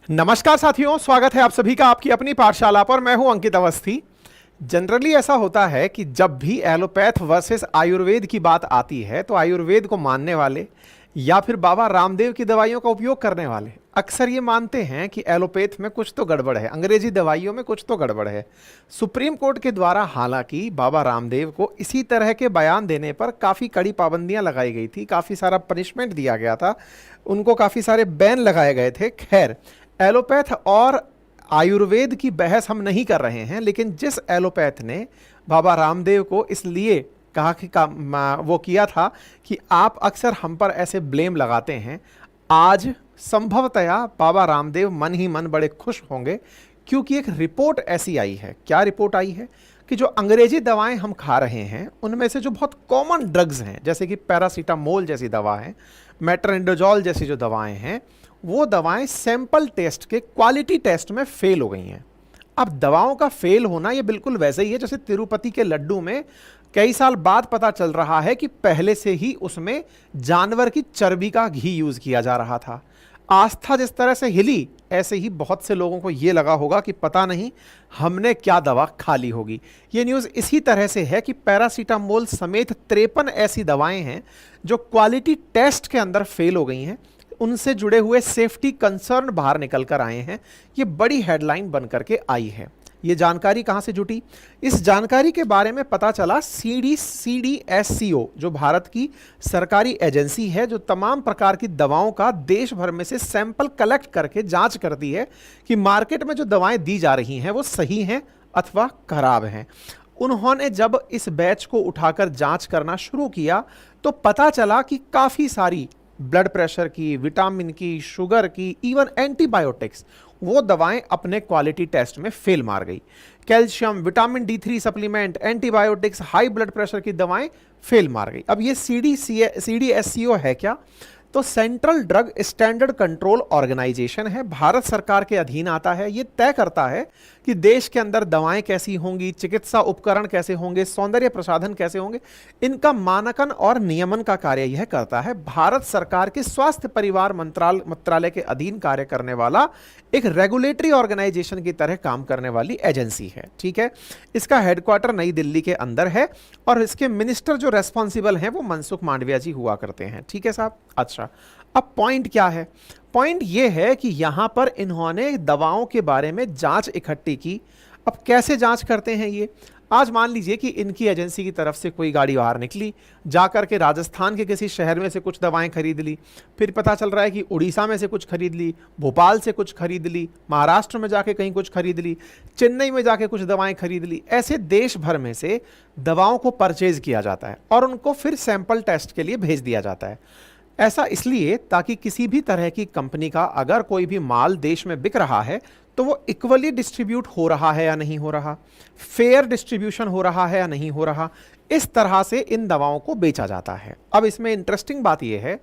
नमस्कार साथियों, स्वागत है आप सभी का आपकी अपनी पाठशाला पर। मैं हूं अंकित अवस्थी। जनरली ऐसा होता है कि जब भी एलोपैथ वर्सेस आयुर्वेद की बात आती है तो आयुर्वेद को मानने वाले या फिर बाबा रामदेव की दवाइयों का उपयोग करने वाले अक्सर ये मानते हैं कि एलोपैथ में कुछ तो गड़बड़ है, अंग्रेजी दवाइयों में कुछ तो गड़बड़ है। सुप्रीम कोर्ट के द्वारा हालांकि बाबा रामदेव को इसी तरह के बयान देने पर काफ़ी कड़ी पाबंदियां लगाई गई थी, काफ़ी सारा पनिशमेंट दिया गया था, उनको काफ़ी सारे बैन लगाए गए थे। खैर, एलोपैथ और आयुर्वेद की बहस हम नहीं कर रहे हैं, लेकिन जिस एलोपैथ ने बाबा रामदेव को इसलिए कहा कि वो किया था कि आप अक्सर हम पर ऐसे ब्लेम लगाते हैं, आज संभवतया बाबा रामदेव मन ही मन बड़े खुश होंगे, क्योंकि एक रिपोर्ट ऐसी आई है। क्या रिपोर्ट आई है कि जो अंग्रेजी दवाएं हम खा रहे हैं उनमें से जो बहुत कॉमन ड्रग्स हैं, जैसे कि पैरासीटामोल जैसी दवा है, मेट्रोनिडाजोल जैसी जो दवाएं हैं, वो दवाएं सैंपल टेस्ट के क्वालिटी टेस्ट में फेल हो गई हैं। अब दवाओं का फेल होना ये बिल्कुल वैसे ही है जैसे तिरुपति के लड्डू में कई साल बाद पता चल रहा है कि पहले से ही उसमें जानवर की चर्बी का घी यूज किया जा रहा था। आस्था जिस तरह से हिली, ऐसे ही बहुत से लोगों को ये लगा होगा कि पता नहीं हमने क्या दवा खा ली होगी। ये न्यूज़ इसी तरह से है कि पैरासीटामोल समेत 53 ऐसी दवाएं हैं जो क्वालिटी टेस्ट के अंदर फेल हो गई हैं। उनसे जुड़े हुए सेफ्टी कंसर्न बाहर निकल कर आए हैं। ये बड़ी हेडलाइन बन करके आई है। ये जानकारी कहां से जुटी? इस जानकारी के बारे में पता चला CDSCO, जो भारत की सरकारी एजेंसी है जो तमाम प्रकार की दवाओं का देश भर में से सैंपल कलेक्ट करके जांच करती है कि मार्केट में जो दवाएं दी जा रही हैं वो सही हैं अथवा खराब हैं। उन्होंने जब इस बैच को उठाकर जांच करना शुरू किया तो पता चला कि काफ़ी सारी ब्लड प्रेशर की, विटामिन की, शुगर की, इवन एंटीबायोटिक्स, वो दवाएं अपने क्वालिटी टेस्ट में फेल मार गई। Calcium, vitamin D3 supplement, antibiotics, high blood pressure की दवाएं फेल मार गई। अब ये CDSCO है क्या? तो central drug standard control organisation है, भारत सरकार के अधीन आता है। ये तय करता है कि देश के अंदर दवाएं कैसी होंगी, चिकित्सा उपकरण कैसे होंगे, सौंदर्य प्रसाधन कैसे होंगे। इनका मानकन और नियमन का कार्य यह करता है भारत सरकार के स्वास्थ्य परिवार मंत्रालय के अधीन कार्य करने वाला एक रेगुलेटरी ऑर्गेनाइजेशन की तरह काम करने वाली एजेंसी है। ठीक है, इसका हेडक्वार्टर नई दिल्ली के अंदर है और इसके मिनिस्टर जो रेस्पॉन्सिबल हैं वो मनसुख मांडविया जी हुआ करते हैं। ठीक है साहब। अच्छा, अब पॉइंट क्या है? पॉइंट यह है कि यहां पर इन्होंने दवाओं के बारे में जांच इकट्ठी की। अब कैसे जांच करते हैं ये? आज मान लीजिए कि इनकी एजेंसी की तरफ से कोई गाड़ी बाहर निकली, जाकर के राजस्थान के किसी शहर में से कुछ दवाएं खरीद ली, फिर पता चल रहा है कि उड़ीसा में से कुछ खरीद ली, भोपाल से कुछ खरीद ली, महाराष्ट्र में जाके कहीं कुछ खरीद ली, चेन्नई में जाके कुछ दवाएं खरीद ली। ऐसे देश भर में से दवाओं को परचेज किया जाता है और उनको फिर सैंपल टेस्ट के लिए भेज दिया जाता है। ऐसा इसलिए ताकि किसी भी तरह की कंपनी का अगर कोई भी माल देश में बिक रहा है तो वो इक्वली डिस्ट्रीब्यूट हो रहा है या नहीं हो रहा, फेयर डिस्ट्रीब्यूशन हो रहा है या नहीं हो रहा, इस तरह से इन दवाओं को बेचा जाता है। अब इसमें इंटरेस्टिंग बात यह है,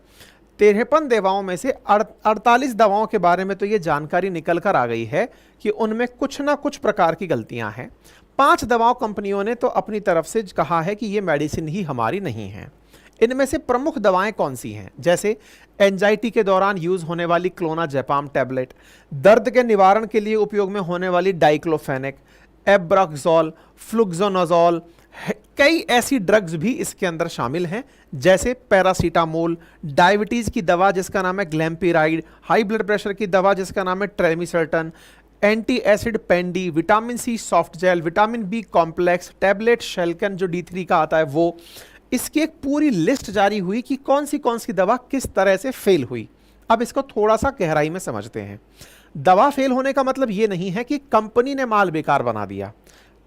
53 दवाओं में से 48 दवाओं के बारे में तो ये जानकारी निकल कर आ गई है कि उनमें कुछ ना कुछ प्रकार की गलतियां हैं। 5 दवाओं कंपनियों ने तो अपनी तरफ से कहा है कि ये मेडिसिन ही हमारी नहीं है। इनमें से प्रमुख दवाएं कौन सी हैं? जैसे एंजाइटी के दौरान यूज होने वाली क्लोनाजेपाम टैबलेट, दर्द के निवारण के लिए उपयोग में होने वाली डाइक्लोफेनेक, एब्राक्सोल, फ्लुक्सोनाजोल, कई ऐसी ड्रग्स भी इसके अंदर शामिल हैं, जैसे पैरासीटामोल, डायबिटीज की दवा जिसका नाम है ग्लैम्पिराइड, हाई ब्लड प्रेशर की दवा जिसका नाम है ट्रेमिसर्टन, एंटी एसिड पेंडी, vitamin C soft gel, vitamin B complex, tablet Shelcal जो D3 का आता है वो। इसकी एक पूरी लिस्ट जारी हुई कि कौन सी दवा किस तरह से फेल हुई। अब इसको थोड़ा सा गहराई में समझते हैं। दवा फेल होने का मतलब यह नहीं है कि कंपनी ने माल बेकार बना दिया।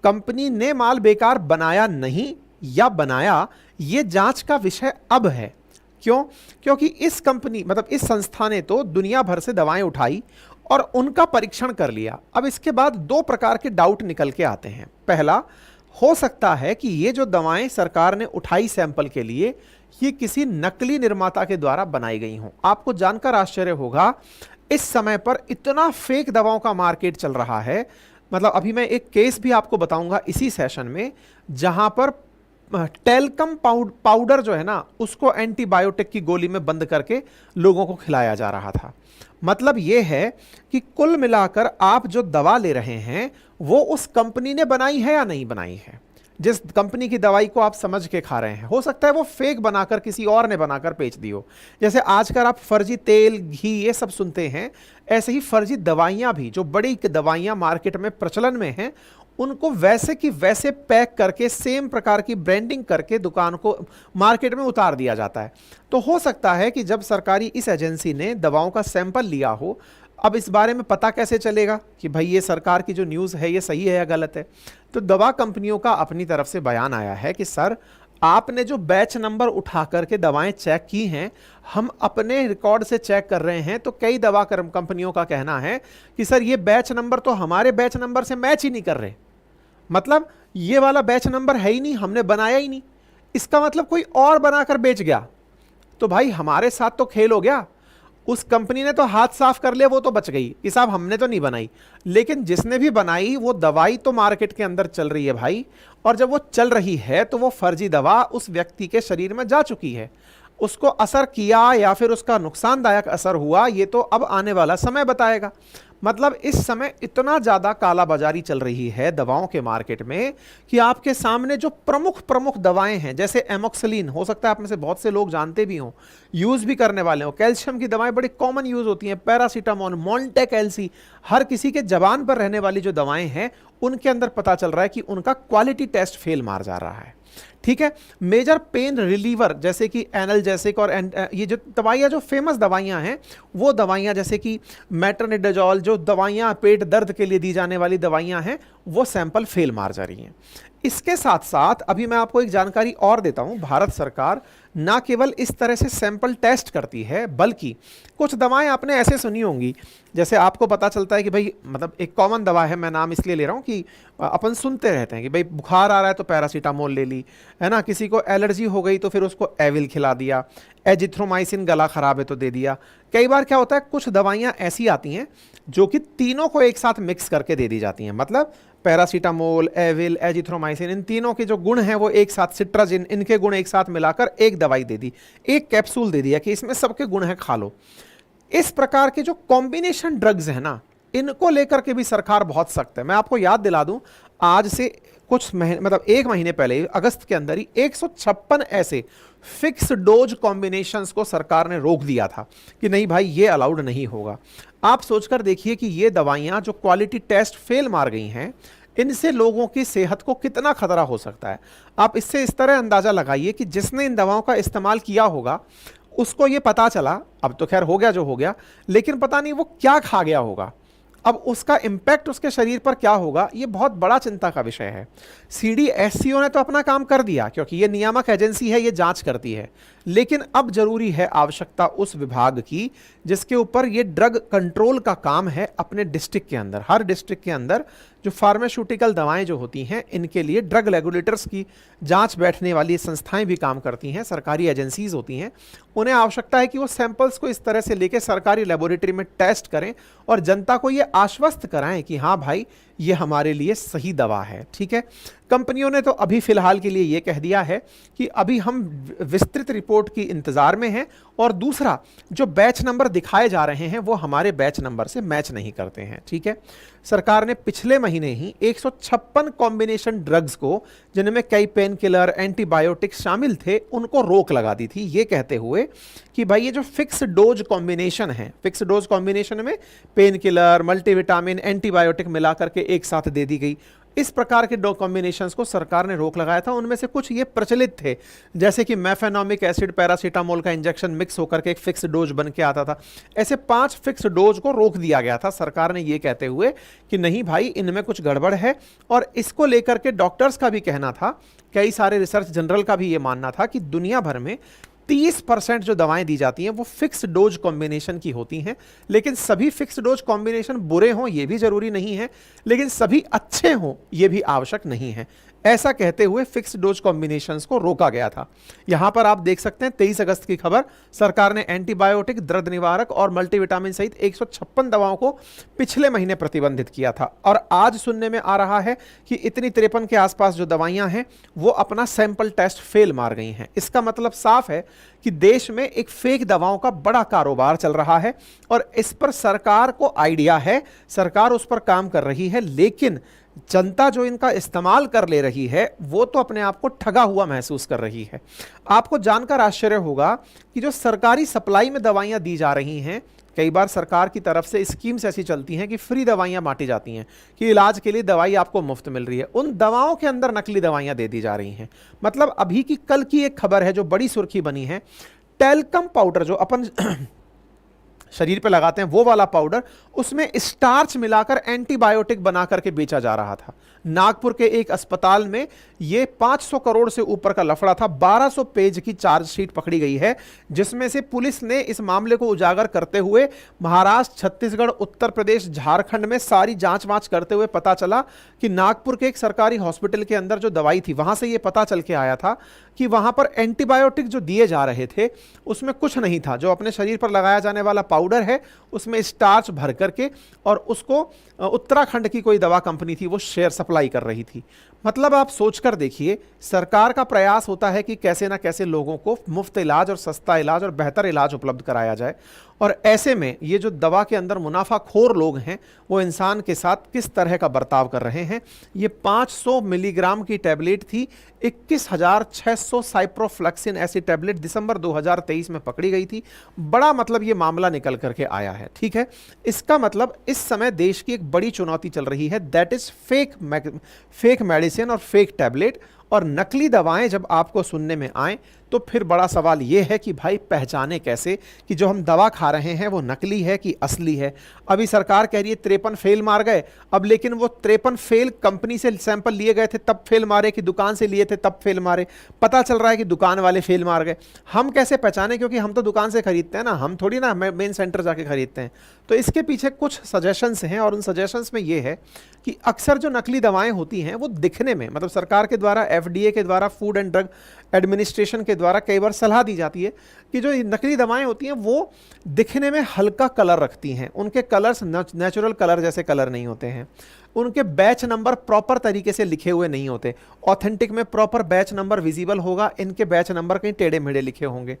कंपनी ने माल बेकार बनाया नहीं या बनाया, यह जांच का विषय अब है। क्यों? क्योंकि इस कंपनी मतलब इस संस्था ने तो दुनिया भर से दवाएं उठाई और उनका परीक्षण कर लिया। अब इसके बाद 2 प्रकार के डाउट निकल के आते हैं। पहला, हो सकता है कि ये जो दवाएं सरकार ने उठाई सैंपल के लिए, ये किसी नकली निर्माता के द्वारा बनाई गई हों। आपको जानकर आश्चर्य होगा, इस समय पर इतना फेक दवाओं का मार्केट चल रहा है। मतलब अभी मैं एक केस भी आपको बताऊंगा इसी सेशन में, जहां पर टेल्कम पाउडर जो है ना, उसको एंटीबायोटिक की गोली में बंद करके लोगों को खिलाया जा रहा था। मतलब यह है कि कुल मिलाकर आप जो दवा ले रहे हैं वो उस कंपनी ने बनाई है या नहीं बनाई है। जिस कंपनी की दवाई को आप समझ के खा रहे हैं, हो सकता है वो फेक बनाकर किसी और ने बनाकर बेच दी हो। जैसे आजकल आप फर्जी तेल, घी ये सब सुनते हैं, ऐसे ही फर्जी दवाइयां भी, जो बड़ी दवाइयां मार्केट में प्रचलन में हैं, उनको वैसे की वैसे पैक करके सेम प्रकार की ब्रांडिंग करके दुकान को मार्केट में उतार दिया जाता है। तो हो सकता है कि जब सरकारी इस एजेंसी ने दवाओं का सैंपल लिया हो, अब इस बारे में पता कैसे चलेगा कि भाई ये सरकार की जो न्यूज़ है ये सही है या गलत है। तो दवा कंपनियों का अपनी तरफ से बयान आया है कि सर, आपने जो बैच नंबर उठा करके दवाएं चेक की हैं, हम अपने रिकॉर्ड से चेक कर रहे हैं, तो कई दवा कंपनियों का कहना है कि सर ये बैच नंबर तो हमारे बैच नंबर से मैच ही नहीं कर रहे। मतलब ये वाला बैच नंबर है ही नहीं, हमने बनाया ही नहीं, इसका मतलब कोई और बनाकर बेच गया। तो भाई हमारे साथ तो खेल हो गया। उस कंपनी ने तो हाथ साफ कर लिया, वो तो बच गई कि साहब हमने तो नहीं बनाई, लेकिन जिसने भी बनाई वो दवाई तो मार्केट के अंदर चल रही है भाई। और जब वो चल रही है तो वो फर्जी दवा उस व्यक्ति के शरीर में जा चुकी है। उसको असर किया या फिर उसका नुकसानदायक असर हुआ, ये तो अब आने वाला समय बताएगा। मतलब इस समय इतना ज़्यादा कालाबाजारी चल रही है दवाओं के मार्केट में कि आपके सामने जो प्रमुख प्रमुख दवाएं हैं, जैसे एमोक्सिलिन, हो सकता है आप में से बहुत से लोग जानते भी हों, यूज़ भी करने वाले हों। कैल्शियम की दवाएं बड़ी कॉमन यूज़ होती हैं, पैरासीटामोल, मॉन्टेक एलसी, हर किसी के जबान पर रहने वाली जो दवाएं हैं, उनके अंदर पता चल रहा है कि उनका क्वालिटी टेस्ट फेल मार जा रहा है। ठीक है। मेजर पेन रिलीवर जैसे कि एनाल्जेसिक और ये जो दवाइयाँ, जो फेमस दवाइयाँ हैं, वो दवाइयाँ जैसे कि मेट्रोनिडाजोल, जो दवाइयाँ पेट दर्द के लिए दी जाने वाली दवाइयाँ हैं, वो सैंपल फेल मार जा रही हैं। इसके साथ साथ अभी मैं आपको एक जानकारी और देता हूं, भारत सरकार ना केवल इस तरह से सैंपल टेस्ट करती है, बल्कि कुछ दवाएं आपने ऐसे सुनी होंगी, जैसे आपको पता चलता है कि भाई, मतलब एक कॉमन दवा है, मैं नाम इसलिए ले रहा हूं कि अपन सुनते रहते हैं कि भाई बुखार आ रहा है तो पैरासीटामोल ले ली, है ना, किसी को एलर्जी हो गई तो फिर उसको एविल खिला दिया, एजिथ्रोमाइसिन गला खराब है तो दे दिया। कई बार क्या होता है, कुछ दवाइयाँ ऐसी आती हैं जो कि तीनों को एक साथ मिक्स करके दे दी जाती हैं। मतलब पैरासीटामोल, एविल, एजिथ्रोमाइसिन, इन तीनों के जो गुण हैं वो एक साथ, सिट्राजिन, इनके गुण एक साथ मिलाकर एक दवाई दे दी, एक कैप्सूल दे दिया कि इसमें सबके गुण हैं, खा लो। इस प्रकार के जो कॉम्बिनेशन ड्रग्स हैं ना, इनको लेकर के भी सरकार बहुत सख्त है। मैं आपको याद दिला दूं, आज से कुछ महीने, मतलब एक महीने पहले, अगस्त के अंदर ही 156 ऐसे फिक्स डोज कॉम्बिनेशंस को सरकार ने रोक दिया था कि नहीं भाई, ये अलाउड नहीं होगा। आप सोचकर देखिए कि ये दवाइयां जो क्वालिटी टेस्ट फेल मार गई हैं, इनसे लोगों की सेहत को कितना खतरा हो सकता है। आप इससे इस तरह अंदाजा लगाइए कि जिसने इन दवाओं का इस्तेमाल किया होगा, उसको ये पता चला, अब तो खैर हो गया जो हो गया, लेकिन पता नहीं वो क्या खा गया होगा, अब उसका इंपैक्ट उसके शरीर पर क्या होगा, ये बहुत बड़ा चिंता का विषय है। CDSCO ने तो अपना काम कर दिया, क्योंकि ये नियामक एजेंसी है, ये जांच करती है, लेकिन अब जरूरी है आवश्यकता उस विभाग की जिसके ऊपर ये ड्रग कंट्रोल का काम है अपने डिस्ट्रिक्ट के अंदर। हर डिस्ट्रिक्ट के अंदर जो फार्मास्यूटिकल दवाएं जो होती हैं, इनके लिए ड्रग रेगुलेटर्स की जांच बैठने वाली संस्थाएं भी काम करती हैं, सरकारी एजेंसीज होती हैं। उन्हें आवश्यकता है कि वो सैंपल्स को इस तरह से लेके सरकारी लेबोरेटरी में टेस्ट करें और जनता को ये आश्वस्त कराएं कि हाँ भाई, ये हमारे लिए सही दवा है। ठीक है। कंपनियों ने तो अभी फिलहाल के लिए ये कह दिया है कि अभी हम विस्तृत रिपोर्ट की इंतजार में हैं, और दूसरा, जो बैच नंबर दिखाए जा रहे हैं वो हमारे बैच नंबर से मैच नहीं करते हैं। ठीक है। सरकार ने पिछले महीने ही 156 कॉम्बिनेशन ड्रग्स को, जिनमें कई पेन किलर, एंटीबायोटिक्स शामिल थे, उनको रोक लगा दी थी, ये कहते हुए कि भाई ये जो फिक्स डोज कॉम्बिनेशन है, फिक्स डोज कॉम्बिनेशन में पेन किलर, मल्टीविटामिन, एंटीबायोटिक मिला करके एक साथ दे दी गई, इस प्रकार के दो कॉम्बिनेशंस को सरकार ने रोक लगाया था। उनमें से कुछ ये प्रचलित थे, जैसे कि मेफेनोमिक एसिड पैरासीटामोल का इंजेक्शन मिक्स होकर के एक फिक्स डोज बन के आता था। ऐसे 5 फिक्स डोज को रोक दिया गया था सरकार ने, ये कहते हुए कि नहीं भाई, इनमें कुछ गड़बड़ है। और इसको लेकर के डॉक्टर्स का भी कहना था, कई सारे रिसर्च जर्नल का भी ये मानना था कि दुनिया भर में 30% जो दवाएं दी जाती हैं वो फिक्स डोज कॉम्बिनेशन की होती हैं। लेकिन सभी फिक्स डोज कॉम्बिनेशन बुरे हों ये भी जरूरी नहीं है, लेकिन सभी अच्छे हों ये भी आवश्यक नहीं है। ऐसा कहते हुए फिक्स्ड डोज कॉम्बिनेशंस को रोका गया था। यहां पर आप देख सकते हैं 23 अगस्त की खबर, सरकार ने एंटीबायोटिक, दर्द निवारक और मल्टीविटामिन सहित 156 दवाओं को पिछले महीने प्रतिबंधित किया था। और आज सुनने में आ रहा है कि इतनी 53 के आसपास जो दवाइयां हैं वो अपना सैंपल टेस्ट फेल मार गई हैं। इसका मतलब साफ है कि देश में एक फेक दवाओं का बड़ा कारोबार चल रहा है और इस पर सरकार को आइडिया है, सरकार उस पर काम कर रही है, लेकिन जनता जो इनका इस्तेमाल कर ले रही है वो तो अपने आप को ठगा हुआ महसूस कर रही है। आपको जानकर आश्चर्य होगा कि जो सरकारी सप्लाई में दवाइयां दी जा रही हैं, कई बार सरकार की तरफ से स्कीम्स ऐसी चलती हैं कि फ्री दवाइयां बांटी जाती हैं कि इलाज के लिए दवाई आपको मुफ्त मिल रही है, उन दवाओं के अंदर नकली दवाइयां दे दी जा रही हैं। मतलब अभी की कल की एक खबर है जो बड़ी सुर्खी बनी है, टेल्कम पाउडर जो अपन शरीर पे लगाते हैं वो वाला पाउडर, उसमें स्टार्च मिलाकर एंटीबायोटिक बना करके बेचा जा रहा था। नागपुर के एक अस्पताल में ये 500 करोड़ से ऊपर का लफड़ा था। 1200 पेज की चार्जशीट पकड़ी गई है, जिसमें से पुलिस ने इस मामले को उजागर करते हुए महाराष्ट्र, छत्तीसगढ़, उत्तर प्रदेश, झारखंड में सारी जांच वांच करते हुए पता चला कि नागपुर के एक सरकारी हॉस्पिटल के अंदर जो दवाई थी वहां से ये पता चल के आया था कि वहां पर एंटीबायोटिक जो दिए जा रहे थे उसमें कुछ नहीं था। जो अपने शरीर पर लगाया जाने वाला पाउडर है उसमें स्टार्च भर करके और उसको उत्तराखंड की कोई दवा कंपनी थी वो शेयर सप्लाई कर रही थी। मतलब आप सोचकर देखिए, सरकार का प्रयास होता है कि कैसे ना कैसे लोगों को मुफ्त इलाज और सस्ता इलाज और बेहतर इलाज उपलब्ध कराया जाए, और ऐसे में ये जो दवा के अंदर मुनाफाखोर लोग हैं वो इंसान के साथ किस तरह का बर्ताव कर रहे हैं। ये 500 मिलीग्राम की टैबलेट थी, 21,600 साइप्रोफ्लेक्सिन ऐसी टैबलेट दिसंबर 2023 में पकड़ी गई थी। बड़ा मतलब ये मामला निकल करके आया है। ठीक है, इसका मतलब इस समय देश की एक बड़ी चुनौती चल रही है, दैट इज फेक मेडिसिन और फेक टैबलेट और नकली दवाएं। जब आपको सुनने में आए तो फिर बड़ा सवाल यह है कि भाई पहचाने कैसे कि जो हम दवा खा रहे हैं वो नकली है कि असली है। अभी सरकार कह रही है 53 फेल मार गए, अब लेकिन वो 53 फेल कंपनी से सैंपल लिए गए थे तब फेल मारे कि दुकान से लिए थे तब फेल मारे। पता चल रहा है कि दुकान वाले फेल मार गए। हम कैसे पहचाने, क्योंकि हम तो दुकान से खरीदते हैं ना, हम थोड़ी ना मेन सेंटर जाके खरीदते हैं। तो इसके पीछे कुछ सजेशंस हैं और उन सजेशंस में ये है कि अक्सर जो नकली दवाएं होती हैं वो दिखने में, मतलब सरकार के द्वारा, FDA के द्वारा, फूड एंड ड्रग एडमिनिस्ट्रेशन के द्वारा कई बार सलाह दी जाती है कि जो नकली दवाएं होती हैं वो दिखने में हल्का कलर रखती हैं, उनके कलर्स नेचुरल कलर जैसे कलर नहीं होते हैं, उनके बैच नंबर प्रॉपर तरीके से लिखे हुए नहीं होते। ऑथेंटिक में प्रॉपर बैच नंबर विजिबल होगा, इनके बैच नंबर कहीं टेढ़े मेढ़े लिखे होंगे।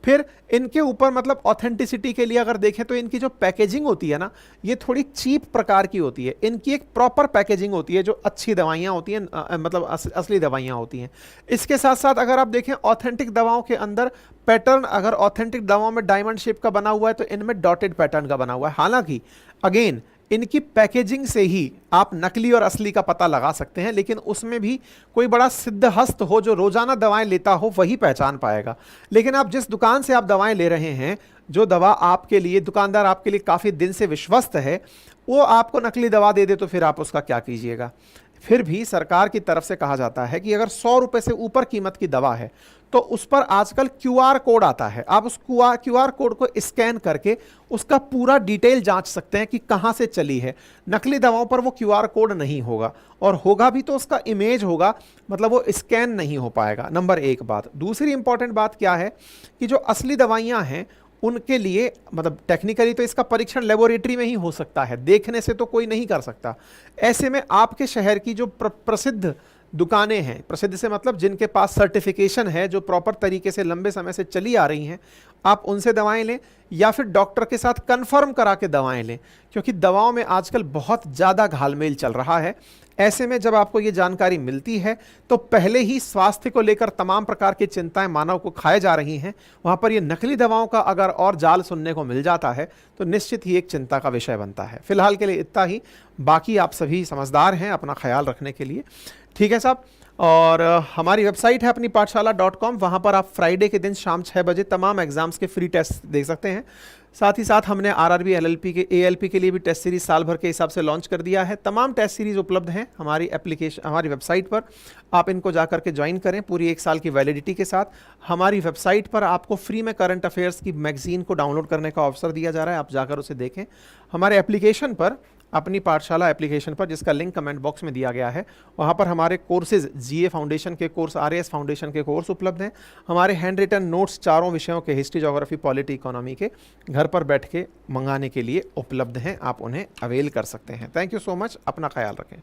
फिर इनके ऊपर मतलब ऑथेंटिसिटी के लिए अगर देखें तो इनकी जो पैकेजिंग होती है ना, ये थोड़ी चीप प्रकार की होती है। इनकी एक प्रॉपर पैकेजिंग होती है जो अच्छी दवाइयाँ होती हैं, मतलब असली दवाइयाँ होती हैं। इसके साथ साथ अगर आप देखें ऑथेंटिक दवाओं के अंदर पैटर्न, अगर ऑथेंटिक दवाओं में डायमंड शेप का बना हुआ है तो इनमें डॉटेड पैटर्न का बना हुआ है। हालांकि अगेन इनकी पैकेजिंग से ही आप नकली और असली का पता लगा सकते हैं, लेकिन उसमें भी कोई बड़ा सिद्धहस्त हो जो रोजाना दवाएं लेता हो वही पहचान पाएगा। लेकिन आप जिस दुकान से आप दवाएं ले रहे हैं, जो दवा आपके लिए, दुकानदार आपके लिए काफ़ी दिन से विश्वस्त है, वो आपको नकली दवा दे दे तो फिर आप उसका क्या कीजिएगा। फिर भी सरकार की तरफ से कहा जाता है कि अगर 100 रुपये से ऊपर कीमत की दवा है तो उस पर आजकल QR कोड आता है। आप उस QR कोड को स्कैन करके उसका पूरा डिटेल जांच सकते हैं कि कहां से चली है। नकली दवाओं पर वो QR कोड नहीं होगा, और होगा भी तो उसका इमेज होगा, मतलब वो स्कैन नहीं हो पाएगा। नंबर एक बात। दूसरी इंपॉर्टेंट बात क्या है कि जो असली दवाइयां हैं उनके लिए, मतलब टेक्निकली तो इसका परीक्षण लेबोरेटरी में ही हो सकता है, देखने से तो कोई नहीं कर सकता। ऐसे में आपके शहर की जो प्रसिद्ध दुकानें हैं, प्रसिद्ध से मतलब जिनके पास सर्टिफिकेशन है, जो प्रॉपर तरीके से लंबे समय से चली आ रही हैं, आप उनसे दवाएं लें या फिर डॉक्टर के साथ कंफर्म करा के दवाएं लें, क्योंकि दवाओं में आजकल बहुत ज़्यादा घालमेल चल रहा है। ऐसे में जब आपको ये जानकारी मिलती है तो पहले ही स्वास्थ्य को लेकर तमाम प्रकार की चिंताएं मानव को खाए जा रही हैं, वहाँ पर ये नकली दवाओं का अगर और जाल सुनने को मिल जाता है तो निश्चित ही एक चिंता का विषय बनता है। फिलहाल के लिए इतना ही, बाकी आप सभी समझदार हैं अपना ख्याल रखने के लिए। ठीक है साहब। और हमारी वेबसाइट है अपनी पाठशाला.com, वहाँ पर आप फ्राइडे के दिन शाम 6 बजे तमाम एग्जाम्स के फ्री टेस्ट देख सकते हैं। साथ ही साथ हमने RRB LLP के ALP के लिए भी टेस्ट सीरीज साल भर के हिसाब से लॉन्च कर दिया है। तमाम टेस्ट सीरीज उपलब्ध हैं हमारी एप्लीकेशन, हमारी वेबसाइट पर। आप इनको जाकर के ज्वाइन करें पूरी 1 साल की वैलिडिटी के साथ। हमारी वेबसाइट पर आपको फ्री में करंट अफेयर्स की मैगजीन को डाउनलोड करने का अवसर दिया जा रहा है, आप जाकर उसे देखें। हमारे एप्लीकेशन पर अपनी पाठशाला एप्लीकेशन पर, जिसका लिंक कमेंट बॉक्स में दिया गया है। वहाँ पर हमारे कोर्सेज, जीए फाउंडेशन के कोर्स, आरएएस फाउंडेशन के कोर्स उपलब्ध हैं। हमारे हैंड रिटन नोट्स चारों विषयों के, हिस्ट्री, ज्योग्राफी, पॉलिटी, इकोनॉमी के, घर पर बैठ के मंगाने के लिए उपलब्ध हैं। आप उन्हें अवेल कर सकते हैं। Thank you so much. अपना ख्याल रखें।